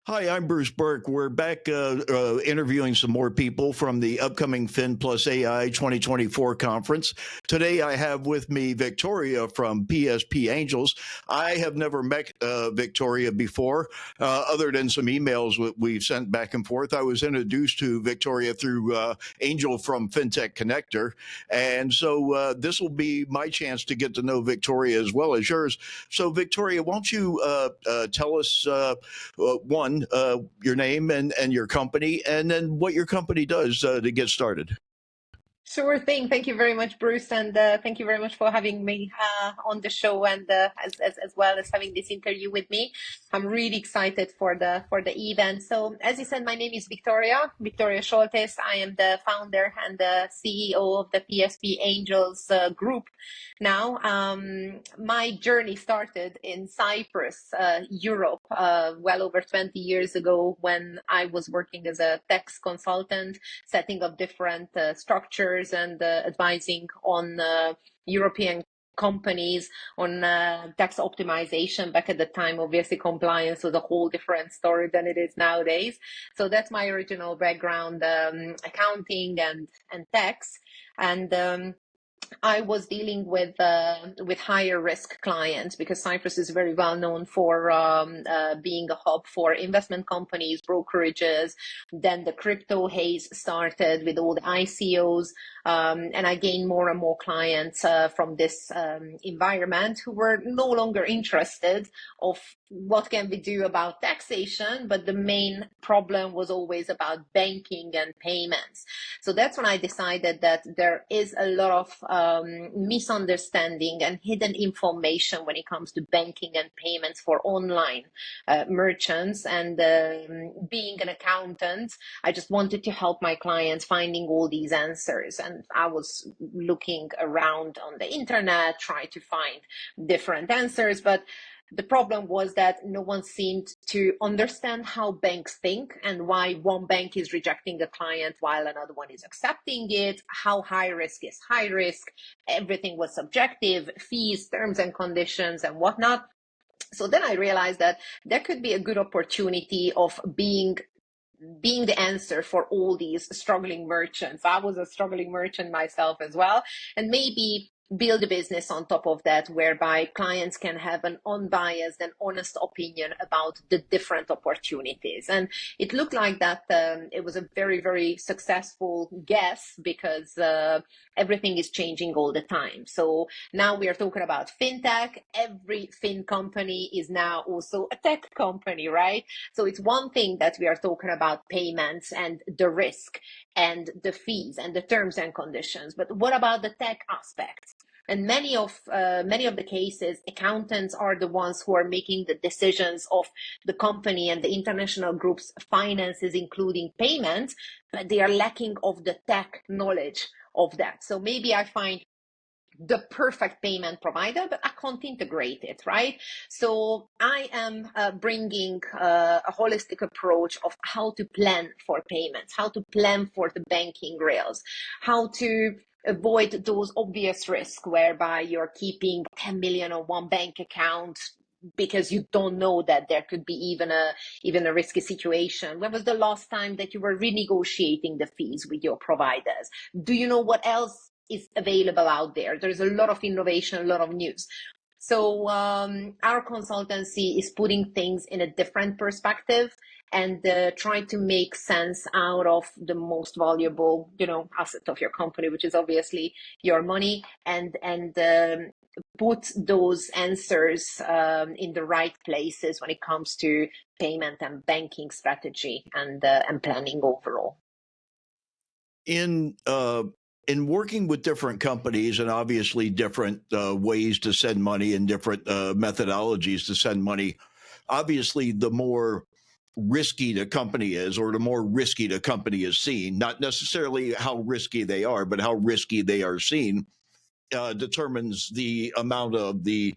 Hi, I'm Bruce Burke. We're back interviewing some more people from the upcoming Fin+AI 2024 conference. Today, I have with me Viktoria from PSP Angels. I have never met Viktoria before, other than some emails we've sent back and forth. I was introduced to Viktoria through Angel from FinTech Connector. And so this will be my chance to get to know Viktoria as well as yours. So, Viktoria, won't you tell us? One, your name and your company, and then what your company does to get started. Sure thing. Thank you very much, Bruce, and thank you very much for having me on the show, and as well as having this interview with me. I'm really excited for the event. So, as you said, my name is Viktoria Soltesz. I am the founder and the CEO of the PSP Angels group. Now, my journey started in Cyprus, Europe, well over 20 years ago when I was working as a tax consultant, setting up different structures and advising on European companies on tax optimization. Back at the time, obviously, compliance was a whole different story than it is nowadays. So that's my original background, accounting and tax. And I was dealing with higher risk clients because Cyprus is very well known for being a hub for investment companies, brokerages. Then the crypto haze started with all the ICOs, and I gained more and more clients from this environment who were no longer interested of what can we do about taxation, but the main problem was always about banking and payments. So that's when I decided that there is a lot of misunderstanding and hidden information when it comes to banking and payments for online merchants. And being an accountant, I just wanted to help my clients finding all these answers. And I was looking around on the internet, trying to find different answers, but the problem was that no one seemed to understand how banks think and why one bank is rejecting a client while another one is accepting it, how high risk is high risk. Everything was subjective, fees, terms and conditions, and whatnot. So then I realized that there could be a good opportunity of being the answer for all these struggling merchants. I was a struggling merchant myself as well, and maybe build a business on top of that whereby clients can have an unbiased and honest opinion about the different opportunities. And it looked like that it was a very, very successful guess because everything is changing all the time. So now we are talking about fintech. Every fin company is now also a tech company, right? So it's one thing that we are talking about payments and the risk and the fees and the terms and conditions, but what about the tech aspects? And many of the cases, accountants are the ones who are making the decisions of the company and the international group's finances, including payments, but they are lacking of the tech knowledge of that. So maybe I find the perfect payment provider, but I can't integrate it, right? So I am bringing a holistic approach of how to plan for payments, how to plan for the banking rails, how to avoid those obvious risks whereby you're keeping 10 million on one bank account because you don't know that there could be even a risky situation. When was the last time that you were renegotiating the fees with your providers? Do you know what else is available out there? There's a lot of innovation, a lot of news. So our consultancy is putting things in a different perspective and trying to make sense out of the most valuable, asset of your company, which is obviously your money, and put those answers in the right places when it comes to payment and banking strategy and planning overall. In in working with different companies and obviously different ways to send money and different methodologies to send money, obviously the more risky the company is, or the more risky the company is seen, not necessarily how risky they are, but how risky they are seen, determines the amount of the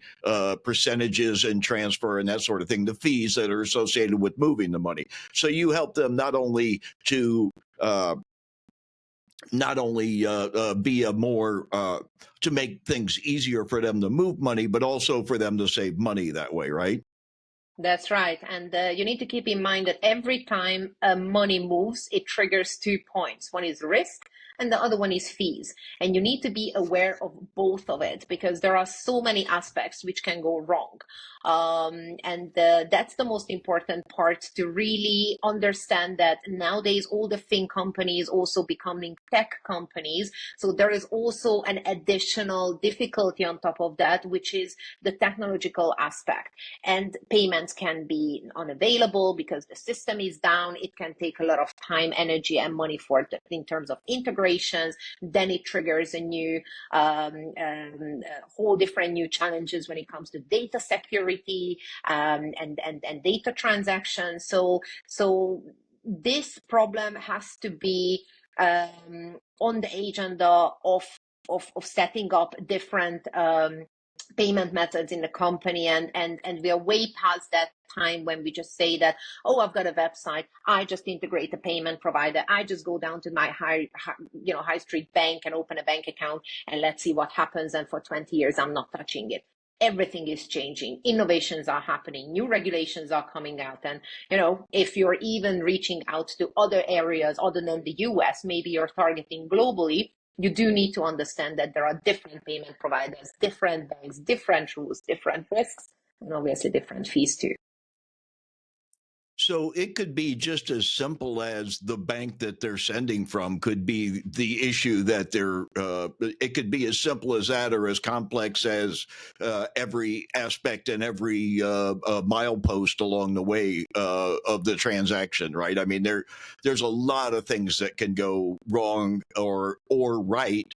percentages and transfer and that sort of thing, the fees that are associated with moving the money. So you help them not only be a more to make things easier for them to move money, but also for them to save money that way, right? That's right. And you need to keep in mind that every time money moves, it triggers 2 points. One is risk, and the other one is fees. And you need to be aware of both of it because there are so many aspects which can go wrong. And that's the most important part, to really understand that nowadays all the fin companies also becoming tech companies. So there is also an additional difficulty on top of that, which is the technological aspect. And payments can be unavailable because the system is down. It can take a lot of time, energy, and money in terms of integrations. Then it triggers a new, whole different new challenges when it comes to data security, and data transactions. So this problem has to be on the agenda of setting up different payment methods in the company, and we are way past that time when we just say that, oh, I've got a website, I just integrate a payment provider, I just go down to my high street bank and open a bank account, and let's see what happens, and for 20 years I'm not touching it. Everything is changing, innovations are happening, new regulations are coming out, and if you're even reaching out to other areas other than the US, maybe you're targeting globally, you do need to understand that there are different payment providers, different banks, different rules, different risks, and obviously different fees too. So it could be just as simple as the bank that they're sending from could be the issue that they're. It could be as simple as that, or as complex as every aspect and every milepost along the way of the transaction. Right? I mean, there's a lot of things that can go wrong or right.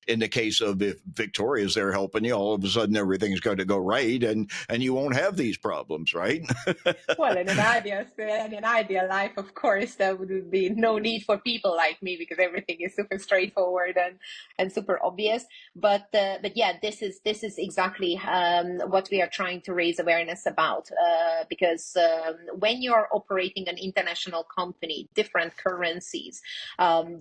In the case of, if Victoria's there helping you, all of a sudden everything's going to go right, and you won't have these problems. Right? Well, in an ideal life, of course, there would be no need for people like me because everything is super straightforward and super obvious. But yeah, this is exactly what we are trying to raise awareness about. Because when you are operating an international company, different currencies,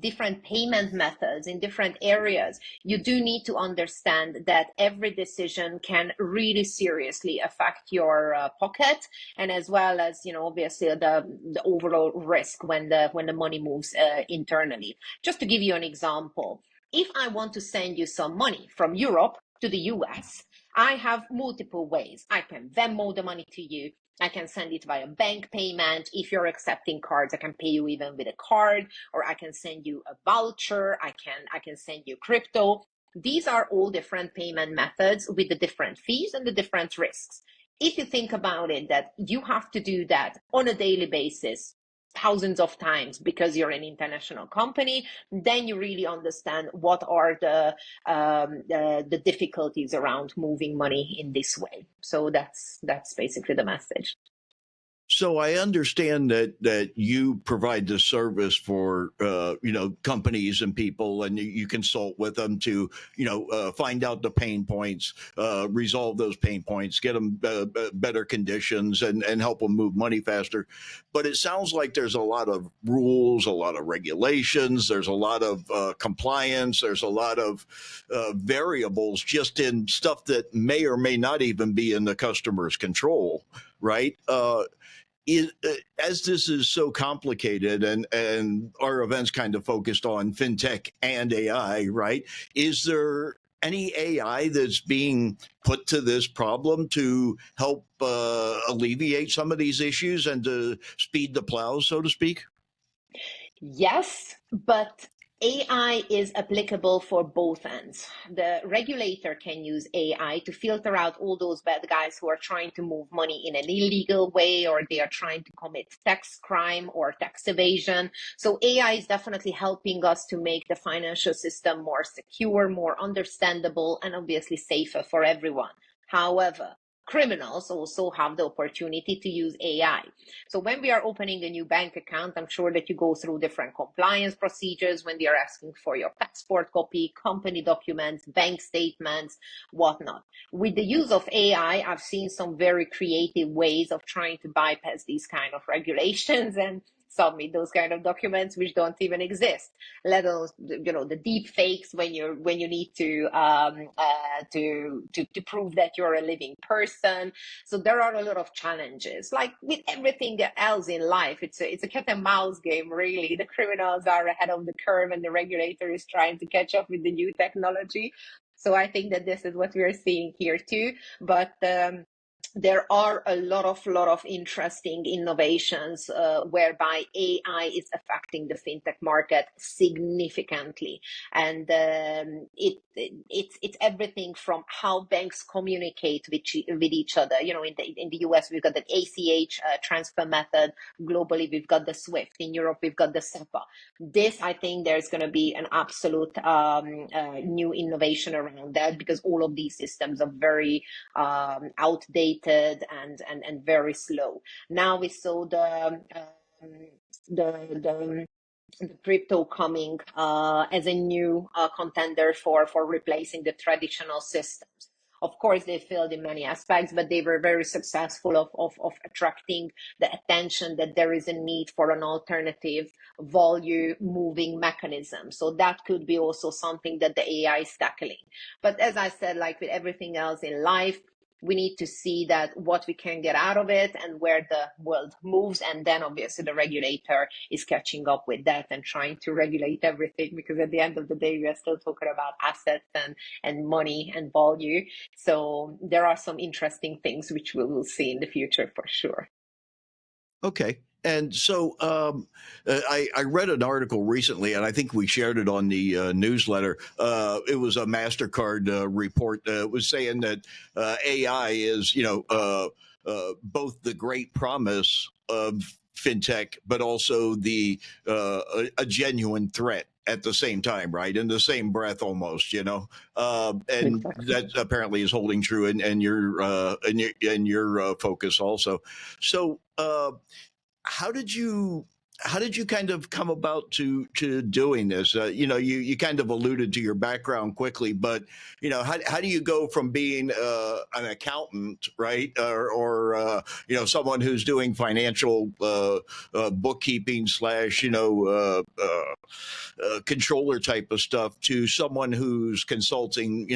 different payment methods in different areas, you do need to understand that every decision can really seriously affect your pocket, and as well as obviously the overall risk when the money moves internally. Just to give you an example, if I want to send you some money from Europe to the US, I have multiple ways. I can Venmo the money to you, I can send it via bank payment. If you're accepting cards, I can pay you even with a card, or I can send you a voucher, I can send you crypto. These are all different payment methods with the different fees and the different risks. If you think about it, that you have to do that on a daily basis, thousands of times, because you're an international company, then you really understand what are the difficulties around moving money in this way. So that's basically the message. So I understand that you provide the service for companies and people, and you consult with them to find out the pain points, resolve those pain points, get them better conditions, and help them move money faster. But it sounds like there's a lot of rules, a lot of regulations, there's a lot of compliance, there's a lot of variables just in stuff that may or may not even be in the customer's control, right? As this is so complicated, and our events kind of focused on fintech and AI, right? Is there any AI that's being put to this problem to help alleviate some of these issues and to speed the plow, so to speak? Yes, but AI is applicable for both ends. The regulator can use AI to filter out all those bad guys who are trying to move money in an illegal way, or they are trying to commit tax crime or tax evasion. So AI is definitely helping us to make the financial system more secure, more understandable, and obviously safer for everyone. However, criminals also have the opportunity to use AI. So when we are opening a new bank account, I'm sure that you go through different compliance procedures when they are asking for your passport copy, company documents, bank statements, whatnot. With the use of AI, I've seen some very creative ways of trying to bypass these kind of regulations and submit those kind of documents which don't even exist, let alone the deep fakes when you need to prove that you're a living person. So there are a lot of challenges. Like with everything else in life, it's a cat and mouse game, really. The criminals are ahead of the curve and the regulator is trying to catch up with the new technology. So I think that this is what we are seeing here too. But there are a lot of interesting innovations whereby AI is affecting the fintech market significantly, and it's everything from how banks communicate with each other. In the US we've got the ACH transfer method. Globally we've got the SWIFT. In Europe we've got the SEPA. This, I think, there's going to be an absolute new innovation around that, because all of these systems are very outdated and very slow. Now we saw the crypto coming as a new contender for replacing the traditional systems. Of course, they failed in many aspects, but they were very successful of attracting the attention that there is a need for an alternative value moving mechanism. So that could be also something that the AI is tackling. But as I said, like with everything else in life, we need to see that what we can get out of it and where the world moves. And then obviously the regulator is catching up with that and trying to regulate everything, because at the end of the day, we are still talking about assets and money and value. So there are some interesting things which we will see in the future for sure. Okay. And so I read an article recently, and I think we shared it on the newsletter. It was a MasterCard report. It was saying that AI is, both the great promise of fintech, but also a genuine threat at the same time, right? In the same breath, almost, and Exactly. that apparently is holding true in your focus also. So. How did you kind of come about to doing this? You kind of alluded to your background quickly, but how do you go from being an accountant, right, or someone who's doing financial bookkeeping slash controller type of stuff, to someone who's consulting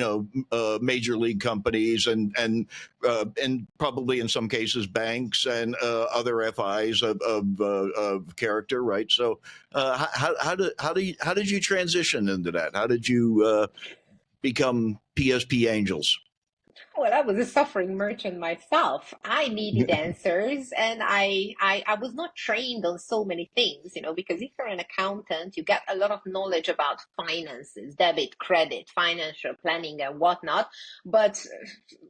major league companies and probably in some cases banks and other FIs of character, right? So how did you transition into that? How did you become PSP Angels? Well, I was a suffering merchant myself. I needed answers, and I was not trained on so many things, because if you're an accountant, you get a lot of knowledge about finances, debit, credit, financial planning, and whatnot. But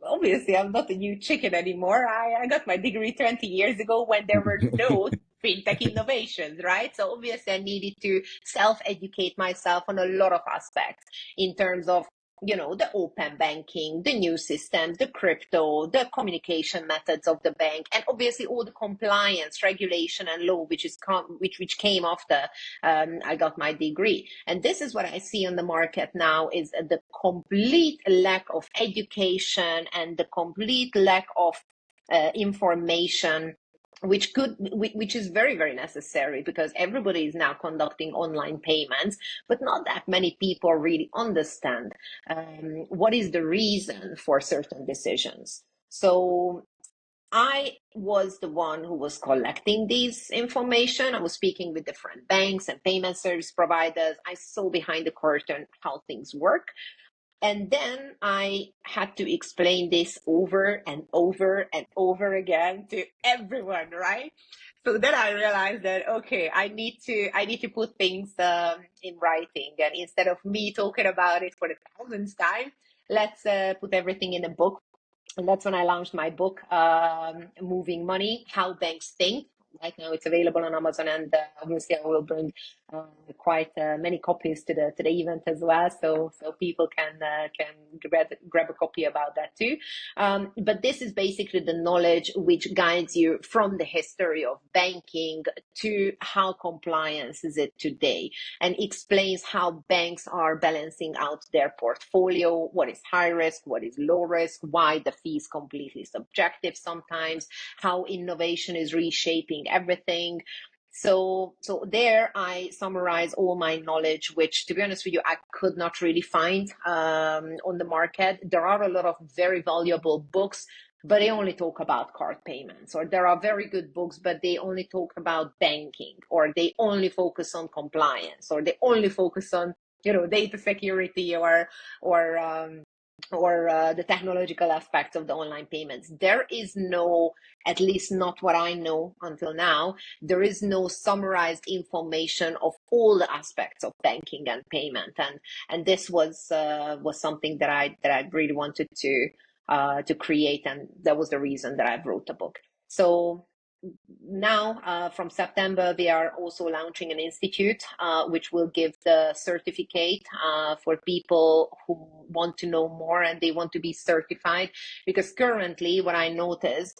obviously, I'm not a new chicken anymore. I got my degree 20 years ago when there were no fintech innovations, right? So obviously, I needed to self-educate myself on a lot of aspects in terms of the open banking, the new systems, the crypto, the communication methods of the bank, and obviously all the compliance, regulation, and law which came after I got my degree. And this is what I see on the market now, is the complete lack of education and the complete lack of information, which is very, very necessary, because everybody is now conducting online payments, but not that many people really understand what is the reason for certain decisions. So I was the one who was collecting this information. I was speaking with different banks and payment service providers. I saw behind the curtain how things work. And then I had to explain this over and over and over again to everyone, right? So then I realized that, okay, I need to put things in writing, and instead of me talking about it for the thousandth time, let's put everything in a book. And that's when I launched my book, Moving Money: How Banks Think. Right now, it's available on Amazon, and obviously, I will bring quite many copies to the event as well, so people can grab a copy about that too. But this is basically the knowledge which guides you from the history of banking to how compliance is it today, and explains how banks are balancing out their portfolio, what is high risk, what is low risk, why the fee is completely subjective sometimes, how innovation is reshaping everything. So there I summarize all my knowledge, which, to be honest with you, I could not really find on the market. There are a lot of very valuable books, but they only talk about card payments, or there are very good books, but they only talk about banking, or they only focus on compliance, or they only focus on, data security, or the technological aspects of the online payments. There is no, at least not what I know until now, there is no summarized information of all the aspects of banking and payment. And this was something that I really wanted to create, and that was the reason that I wrote the book. So now, from September, we are also launching an institute, which will give the certificate for people who want to know more and they want to be certified. Because currently, what I noticed,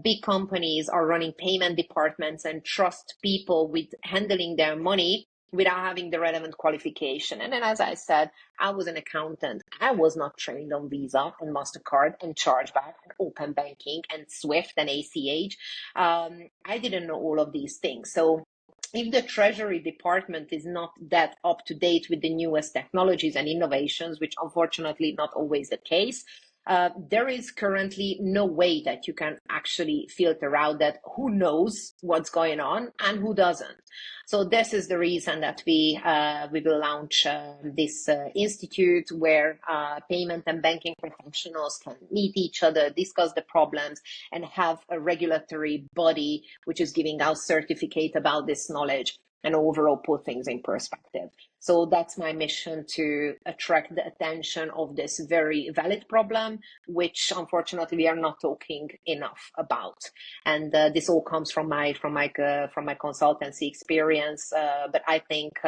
big companies are running payment departments and trust people with handling their money without having the relevant qualification. And then, as I said, I was an accountant. I was not trained on Visa and MasterCard and chargeback and open banking and SWIFT and ACH. I didn't know all of these things. So if the Treasury Department is not that up to date with the newest technologies and innovations, which unfortunately not always the case, there is currently no way that you can actually filter out that who knows what's going on and who doesn't. So this is the reason that we will launch this institute where payment and banking professionals can meet each other, discuss the problems, and have a regulatory body which is giving out certificate about this knowledge and overall put things in perspective. So that's my mission, to attract the attention of this very valid problem, which unfortunately we are not talking enough about. And this all comes from my consultancy experience. But I think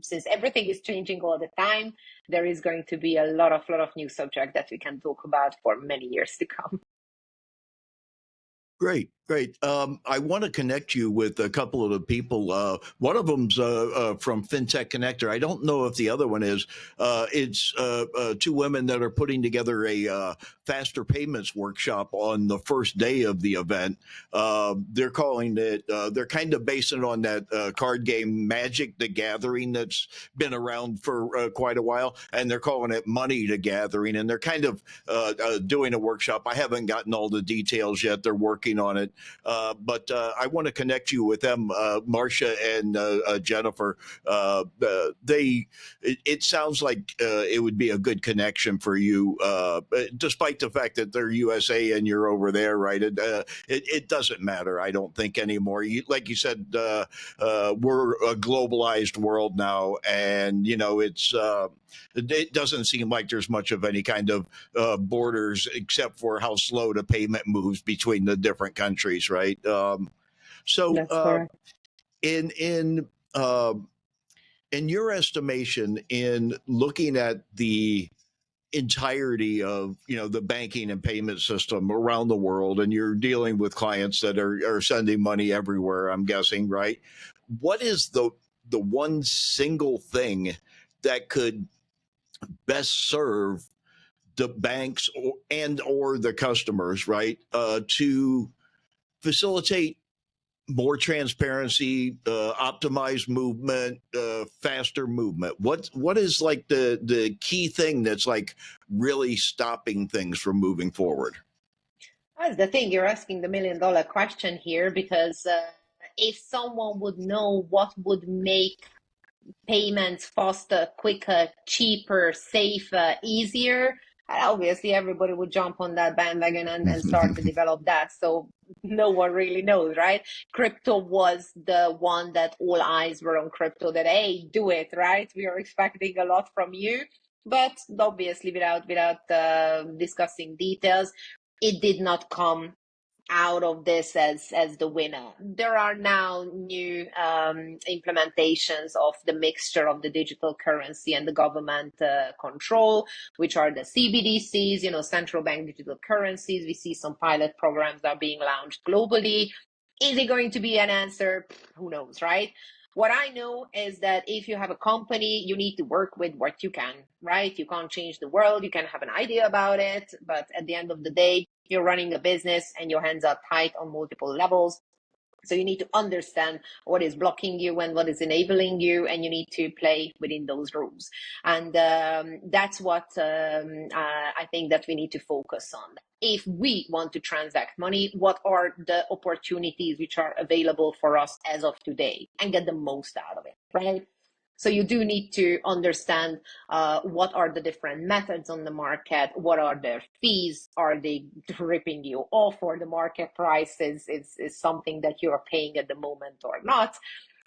since everything is changing all the time, there is going to be a lot of new subject that we can talk about for many years to come. Great, great. I want to connect you with a couple of the people. One of them's from FinTech Connector. I don't know if the other one is. It's two women that are putting together a faster payments workshop on the first day of the event. They're calling it, they're kind of basing it on that card game Magic the Gathering that's been around for quite a while. And they're calling it Money the Gathering. And they're kind of doing a workshop. I haven't gotten all the details yet. They're working on it. But I want to connect you with them, Marcia and Jennifer. It sounds like it would be a good connection for you, despite the fact that they're USA and you're over there, right? It doesn't matter, I don't think, anymore. Like you said, we're a globalized world now, and it doesn't seem like there's much of any kind of borders, except for how slow the payment moves between the different countries, right? So, That's correct. In your estimation, in looking at the entirety of the banking and payment system around the world, and you're dealing with clients that are sending money everywhere, I'm guessing, right? What is the one single thing that could best serve the banks or the customers, right, to facilitate more transparency, optimized movement, faster movement? What is like the key thing that's like really stopping things from moving forward? That's the thing. You're asking the $1 million question here, because if someone would know what would make payments faster, quicker, cheaper, safer, easier, obviously everybody would jump on that bandwagon and start to develop that. So no one really knows, right? Crypto was the one that all eyes were on crypto, that, hey, do it, right? We are expecting a lot from you. But obviously, without discussing details, it did not come out of this as the winner. There are now new implementations of the mixture of the digital currency and the government control, which are the CBDCs, central bank digital currencies. We see some pilot programs that are being launched globally. Is it going to be an answer? Who knows, right? What I know is that if you have a company, you need to work with what you can, right? You can't change the world. You can have an idea about it, but at the end of the day, you're running a business and your hands are tight on multiple levels. So you need to understand what is blocking you and what is enabling you, and you need to play within those rules. And that's what I think that we need to focus on. If we want to transact money, what are the opportunities which are available for us as of today, and get the most out of it, right? So you do need to understand what are the different methods on the market, what are their fees, are they ripping you off, or the market price is something that you are paying at the moment or not.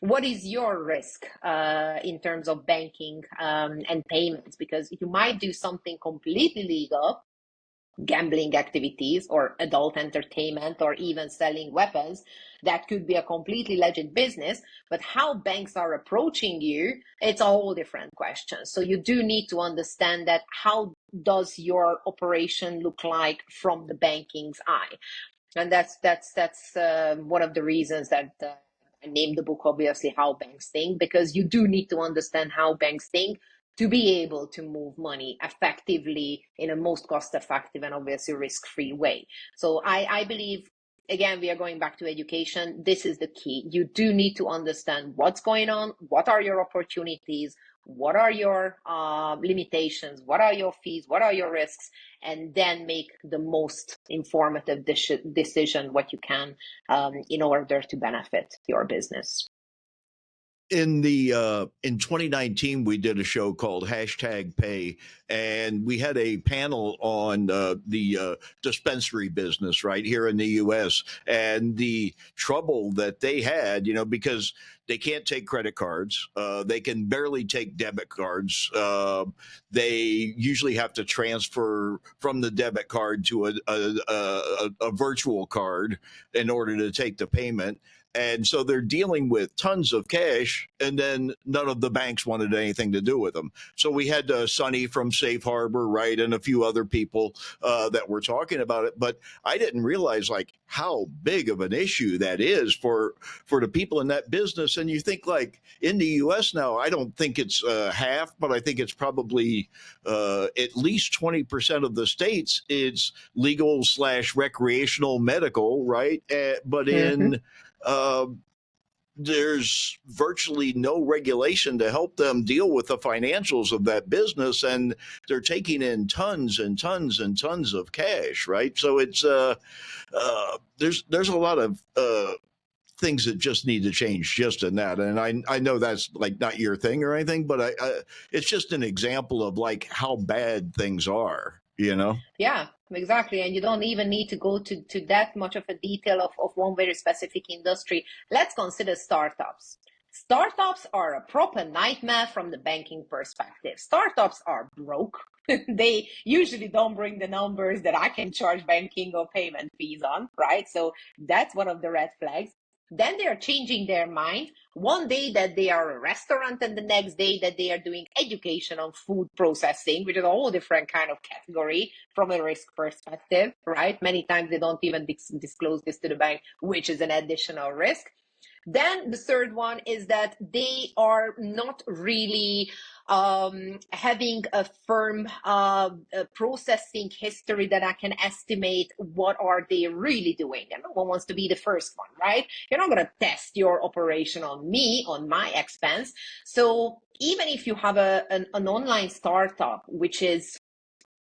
What is your risk in terms of banking and payments? Because you might do something completely legal, gambling activities or adult entertainment or even selling weapons, that could be a completely legit business, but how banks are approaching you, it's a whole different question. So you do need to understand that how does your operation look like from the banking's eye. And that's one of the reasons that I named the book, obviously, How Banks Think, because you do need to understand how banks think to be able to move money effectively in a most cost-effective and obviously risk-free way. So I believe, again, we are going back to education. This is the key. You do need to understand what's going on, what are your opportunities, what are your limitations, what are your fees, what are your risks, and then make the most informative decision what you can in order to benefit your business. In 2019 we did a show called #Pay, and we had a panel on the dispensary business right here in the US, and the trouble that they had, because they can't take credit cards, they can barely take debit cards, they usually have to transfer from the debit card to a virtual card in order to take the payment. And so they're dealing with tons of cash, and then none of the banks wanted anything to do with them. So we had Sonny from Safe Harbor, right, and a few other people that were talking about it. But I didn't realize how big of an issue that is for the people in that business. And you think in the U.S. now, I don't think it's half, but I think it's probably at least 20% of the states it's legal/recreational medical, right? But in there's virtually no regulation to help them deal with the financials of that business, and they're taking in tons and tons and tons of cash, right? So it's there's a lot of things that just need to change just in that. And I know that's not your thing or anything, but I it's just an example of how bad things are, Yeah, exactly. And you don't even need to go to that much of a detail of one very specific industry. Let's consider startups. Startups are a proper nightmare from the banking perspective. Startups are broke. They usually don't bring the numbers that I can charge banking or payment fees on, right? So that's one of the red flags. Then they are changing their mind. One day that they are a restaurant, and the next day that they are doing education on food processing, which is a whole different kind of category from a risk perspective, right? Many times they don't even disclose this to the bank, which is an additional risk. Then the third one is that they are not really having a firm processing history that I can estimate what are they really doing. And no one wants to be the first one, right? You're not going to test your operation on me, on my expense. So even if you have an online startup, which is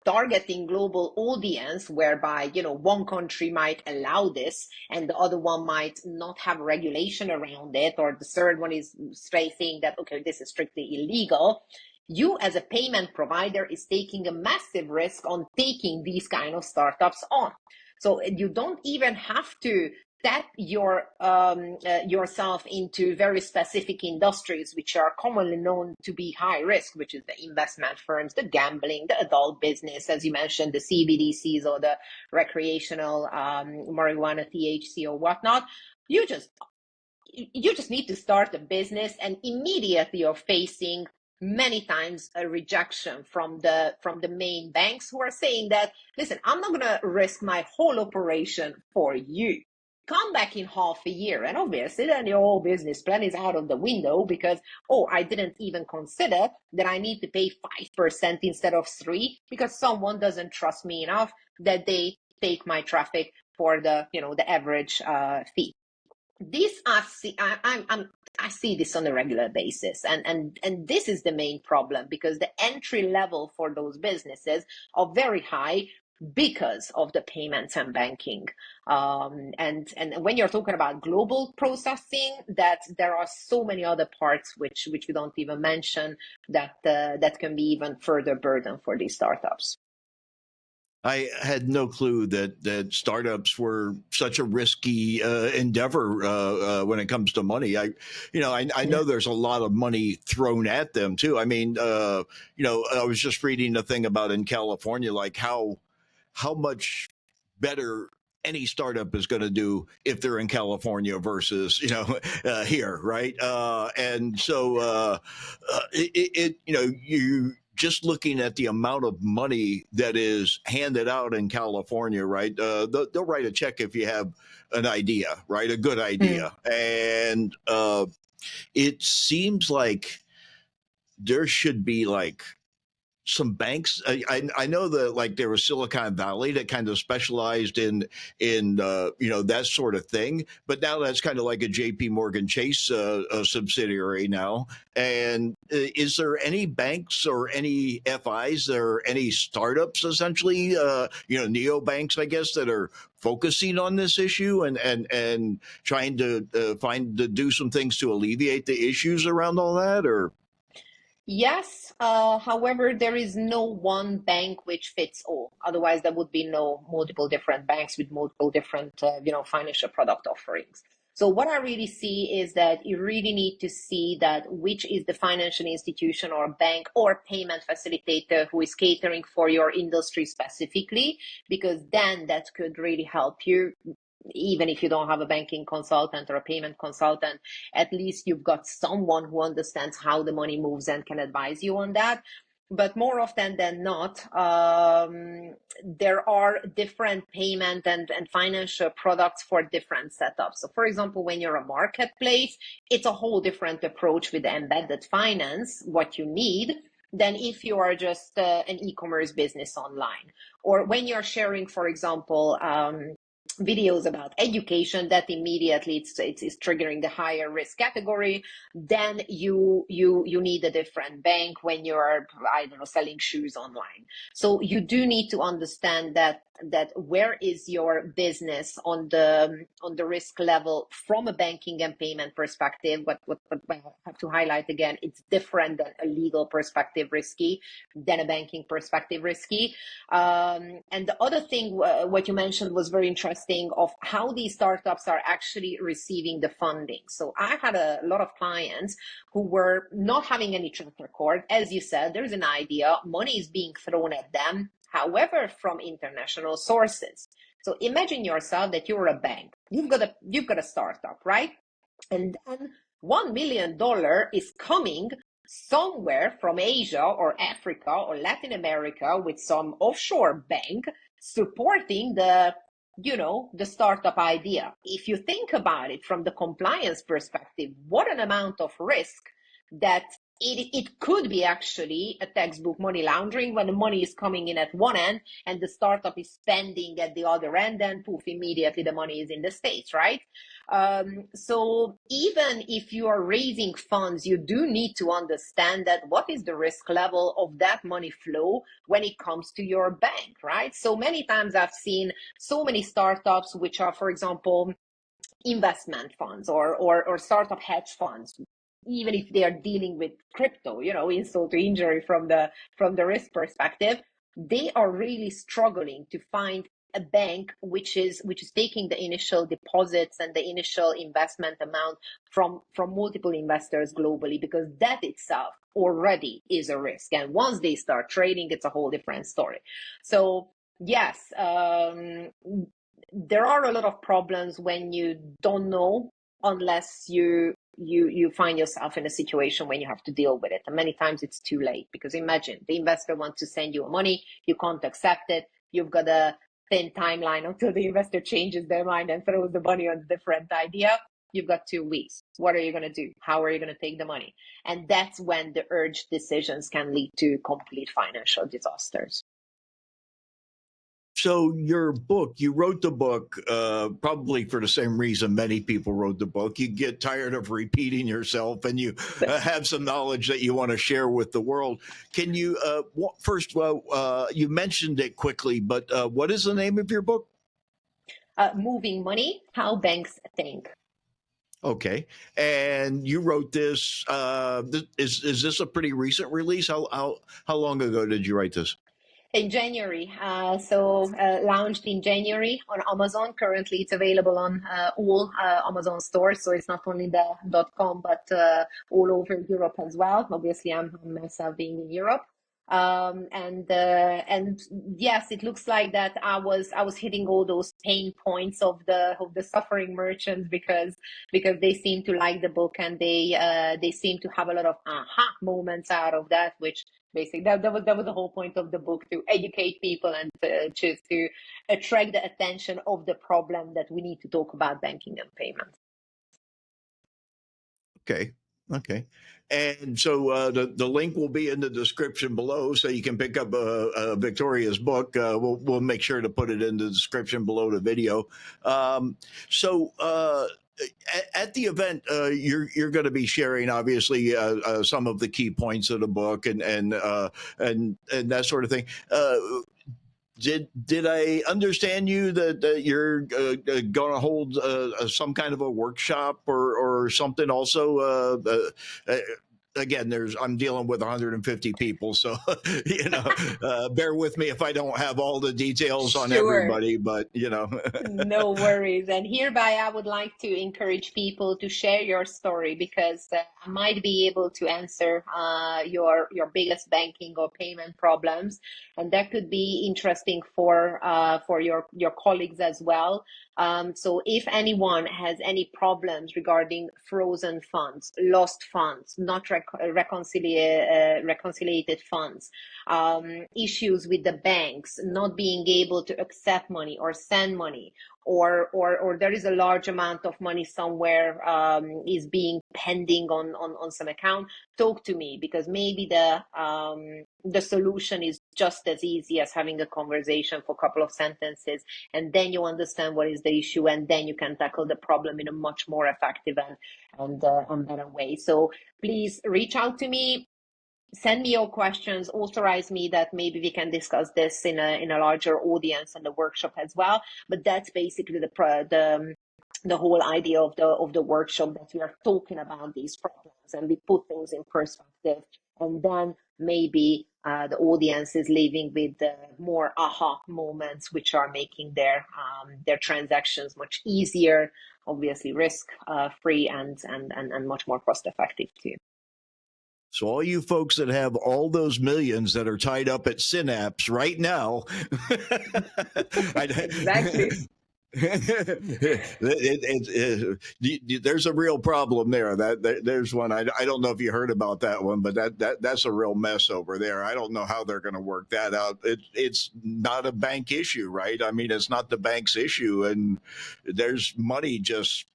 targeting global audience, whereby one country might allow this and the other one might not have regulation around it, or the third one is straight saying that okay, this is strictly illegal, you as a payment provider is taking a massive risk on taking these kind of startups on. So you don't even have to tap yourself into very specific industries which are commonly known to be high risk, which is the investment firms, the gambling, the adult business, as you mentioned, the CBDCs or the recreational marijuana, THC or whatnot. You just need to start a business, and immediately you're facing many times a rejection from the main banks, who are saying that, listen, I'm not going to risk my whole operation for you. Come back in half a year, and obviously then your whole business plan is out of the window, because I didn't even consider that I need to pay 5% instead of 3%, because someone doesn't trust me enough that they take my traffic for the the average fee. This I see this on a regular basis, and this is the main problem, because the entry level for those businesses are very high because of the payments and banking. And when you're talking about global processing, that there are so many other parts which we don't even mention, that can be even further burden for these startups. I had no clue that startups were such a risky endeavor when it comes to money. I Yeah. know there's a lot of money thrown at them too. I mean, I was just reading a thing about in California, like how much better any startup is going to do if they're in California versus here, right? And so you just looking at the amount of money that is handed out in California, right? They'll write a check if you have an idea, right? A good Mm. idea, and it seems like there should be like some banks. I know that like there was Silicon Valley that kind of specialized in that sort of thing, but now that's kind of like a J.P. Morgan Chase a subsidiary now. And is there any banks or any FIs or any startups essentially, neobanks, I guess, that are focusing on this issue and trying to do some things to alleviate the issues around all that, or? Yes, however, there is no one bank which fits all. Otherwise, there would be no multiple different banks with multiple different, financial product offerings. So what I really see is that you really need to see that which is the financial institution or bank or payment facilitator who is catering for your industry specifically, because then that could really help you. Even if you don't have a banking consultant or a payment consultant, at least you've got someone who understands how the money moves and can advise you on that. But more often than not, there are different payment and financial products for different setups. So, for example, when you're a marketplace, it's a whole different approach with embedded finance, what you need, than if you are just an e-commerce business online. Or when you're sharing, for example, videos about education, that immediately it's triggering the higher risk category. Then you need a different bank when you're, I don't know, selling shoes online. So you do need to understand that where is your business on the risk level from a banking and payment perspective. What I have to highlight again, it's different than a legal perspective risky than a banking perspective risky. And the other thing, what you mentioned was very interesting, of how these startups are actually receiving the funding. So I had a lot of clients who were not having any track record. As you said, there's an idea, money is being thrown at them, however, from international sources. So imagine yourself that you're a bank. You've got a startup, right? And then $1 million is coming somewhere from Asia or Africa or Latin America with some offshore bank supporting the startup idea. If you think about it from the compliance perspective, what an amount of risk that it could be actually a textbook money laundering when the money is coming in at one end and the startup is spending at the other end, and poof, immediately the money is in the States, right? So even if you are raising funds, you do need to understand that what is the risk level of that money flow when it comes to your bank, right? So many times I've seen so many startups which are, for example, investment funds or startup hedge funds, even if they are dealing with crypto, insult to injury from the risk perspective, they are really struggling to find a bank which is taking the initial deposits and the initial investment amount from multiple investors globally, because that itself already is a risk. And once they start trading, it's a whole different story. So yes, there are a lot of problems when you don't know, unless you find yourself in a situation when you have to deal with it. And many times it's too late, because imagine the investor wants to send you money, you can't accept it, you've got a thin timeline until the investor changes their mind and throws the money on a different idea. You've got 2 weeks. What are you going to do? How are you going to take the money? And that's when the urged decisions can lead to complete financial disasters. So your book, you wrote the book probably for the same reason many people wrote the book. You get tired of repeating yourself, and you have some knowledge that you want to share with the world. Can you first? You mentioned it quickly, but what is the name of your book? Moving money, how banks think. Okay, and you wrote this. Is this a pretty recent release? How long ago did you write this? In January, launched in January on Amazon. Currently, it's available on all Amazon stores. So it's not only the .com, but all over Europe as well. Obviously, I'm myself being in Europe. And yes, it looks like that I was hitting all those pain points of the suffering merchants because they seem to like the book, and they seem to have a lot of aha moments out of that, which basically that was the whole point of the book, to educate people and just to attract the attention of the problem that we need to talk about banking and payments. Okay. Okay. And so the link will be in the description below, so you can pick up Victoria's book. We'll make sure to put it in the description below the video. So at the event, you're going to be sharing obviously some of the key points of the book and that sort of thing. Did I understand you that you're going to hold some kind of a workshop or something also? Again, I'm dealing with 150 people, so bear with me if I don't have all the details on Sure. everybody. But No worries. And hereby, I would like to encourage people to share your story, because I might be able to answer your biggest banking or payment problems, and that could be interesting for your colleagues as well. So if anyone has any problems regarding frozen funds, lost funds, not reconciliated funds, issues with the banks, not being able to accept money or send money, or there is a large amount of money somewhere is being pending on some account, talk to me, because maybe the solution is just as easy as having a conversation for a couple of sentences, and then you understand what is the issue, and then you can tackle the problem in a much more effective and better way. So please reach out to me, send me your questions, authorize me that maybe we can discuss this in a larger audience and the workshop as well. But that's basically the whole idea of the workshop, that we are talking about these problems and we put things in perspective, and then maybe the audience is leaving with more aha moments, which are making their transactions much easier, obviously risk free, and much more cost effective too. So all you folks that have all those millions that are tied up at Synapse right now, Exactly. There's a real problem there. There's one. I don't know if you heard about that one, but that's a real mess over there. I don't know how they're going to work that out. It's not a bank issue, right? I mean, it's not the bank's issue, and there's money just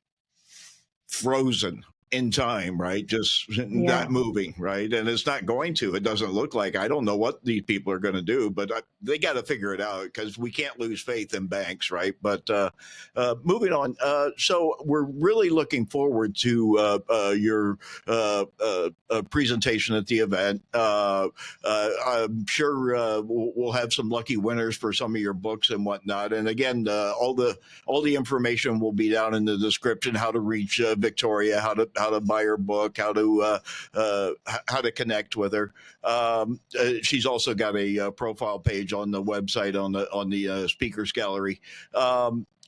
frozen in time, right? Just not moving, right? And it's not going to. It doesn't look like. I don't know what these people are going to do, but they got to figure it out, because we can't lose faith in banks, right? But moving on. So we're really looking forward to your presentation at the event. I'm sure we'll have some lucky winners for some of your books and whatnot. And again, all the information will be down in the description. How to reach Victoria, how to buy her book, how to connect with her. She's also got a profile page on the website on the speakers gallery.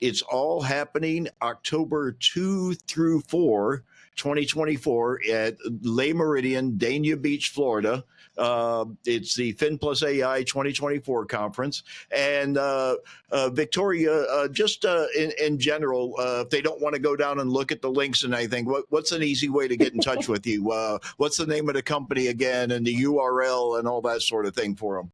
It's all happening October 2 through 4, 2024 at Le Meridien, Dania Beach, Florida. It's the Fin+AI 2024 conference. And Victoria, just in general, if they don't want to go down and look at the links and anything, what's an easy way to get in touch with you? What's the name of the company again, and the URL and all that sort of thing for them?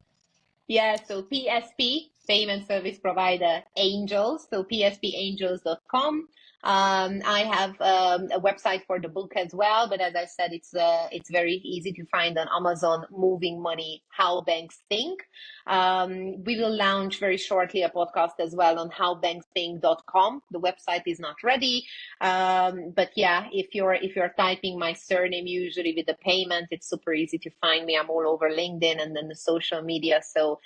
Yeah, so PSP, Payment Service Provider Angels, so pspangels.com. I have a website for the book as well, but as I said, it's very easy to find on Amazon. Moving Money: How Banks Think. We will launch very shortly a podcast as well on howbanksthink.com. The website is not ready, but yeah, if you're typing my surname usually with the payment, it's super easy to find me. I'm all over LinkedIn and then the social media. So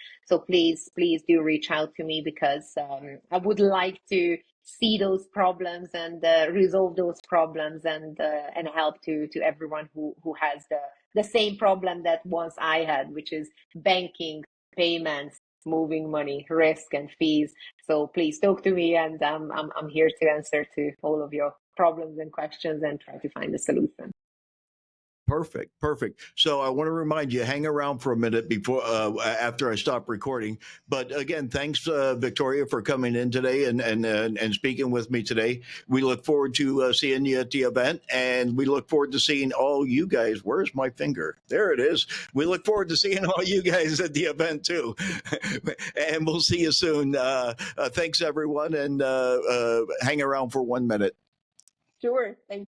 please do reach out to me, because I would like to see those problems and resolve those problems, and help to everyone who has the same problem that once I had, which is banking, payments, moving money, risk, and fees. So please talk to me, and I'm here to answer to all of your problems and questions and try to find a solution. Perfect, perfect. So I want to remind you, hang around for a minute before after I stop recording. But again, thanks, Viktoria, for coming in today and speaking with me today. We look forward to seeing you at the event, and we look forward to seeing all you guys. Where's my finger? There it is. We look forward to seeing all you guys at the event too, and we'll see you soon. Thanks, everyone, and hang around for 1 minute. Sure. Thank